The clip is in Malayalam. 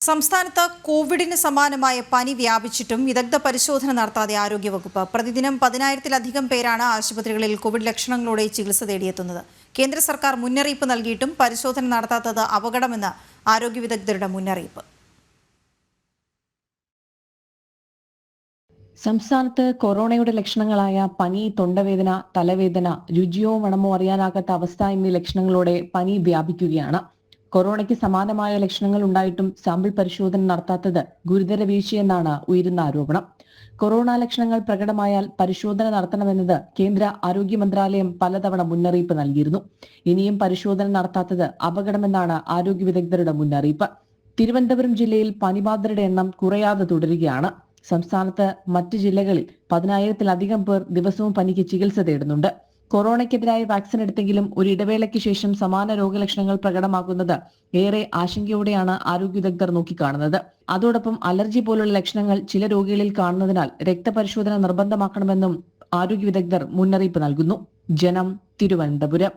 സംസ്ഥാനത്ത് കോവിഡിന് സമാനമായ പനി വ്യാപിച്ചിട്ടും വിദഗ്ധ പരിശോധന നടത്താതെ ആരോഗ്യവകുപ്പ്. പ്രതിദിനം 10,000-ലധികം പേരാണ് ആശുപത്രികളിൽ കോവിഡ് ലക്ഷണങ്ങളോടെ ചികിത്സ തേടിയെത്തുന്നത്. കേന്ദ്ര സർക്കാർ മുന്നറിയിപ്പ് നൽകിയിട്ടും പരിശോധന നടത്താത്തത് അപകടമെന്ന് ആരോഗ്യ വിദഗ്ധരുടെ മുന്നറിയിപ്പ്. സംസ്ഥാനത്ത് കൊറോണയുടെ ലക്ഷണങ്ങളായ പനി, തൊണ്ടവേദന, തലവേദന, രുചിയോ മണമോ അറിയാനാകാത്ത അവസ്ഥ എന്നീ ലക്ഷണങ്ങളോടെ പനി വ്യാപിക്കുകയാണ്. കൊറോണയ്ക്ക് സമാനമായ ലക്ഷണങ്ങൾ ഉണ്ടായിട്ടും സാമ്പിൾ പരിശോധന നടത്താത്തത് ഗുരുതര വീഴ്ചയെന്നാണ് ഉയരുന്ന ആരോപണം. കൊറോണ ലക്ഷണങ്ങൾ പ്രകടമായാൽ പരിശോധന നടത്തണമെന്നത് കേന്ദ്ര ആരോഗ്യ മന്ത്രാലയം പലതവണ മുന്നറിയിപ്പ് നൽകിയിരുന്നു. ഇനിയും പരിശോധന നടത്താത്തത് അപകടമെന്നാണ് ആരോഗ്യ വിദഗ്ധരുടെ മുന്നറിയിപ്പ്. തിരുവനന്തപുരം ജില്ലയിൽ പനിബാധിതരുടെ എണ്ണം കുറയാതെ തുടരുകയാണ്. സംസ്ഥാനത്ത് മറ്റ് ജില്ലകളിൽ 10,000-ലധികം പേർ ദിവസവും പനിക്ക് ചികിത്സ തേടുന്നുണ്ട്. കൊറോണയ്ക്കെതിരായ വാക്സിൻ എടുത്തെങ്കിലും ഒരു ഇടവേളയ്ക്ക് ശേഷം സമാന രോഗലക്ഷണങ്ങൾ പ്രകടമാകുന്നത് ഏറെ ആശങ്കയോടെയാണ് ആരോഗ്യ വിദഗ്ധർ നോക്കിക്കാണുന്നത്. അതോടൊപ്പം അലർജി പോലുള്ള ലക്ഷണങ്ങൾ ചില രോഗികളിൽ കാണുന്നതിനാൽ രക്തപരിശോധന നിർബന്ധമാക്കണമെന്നും ആരോഗ്യ വിദഗ്ധർ മുന്നറിയിപ്പ് നൽകുന്നു. ജനം, തിരുവനന്തപുരം.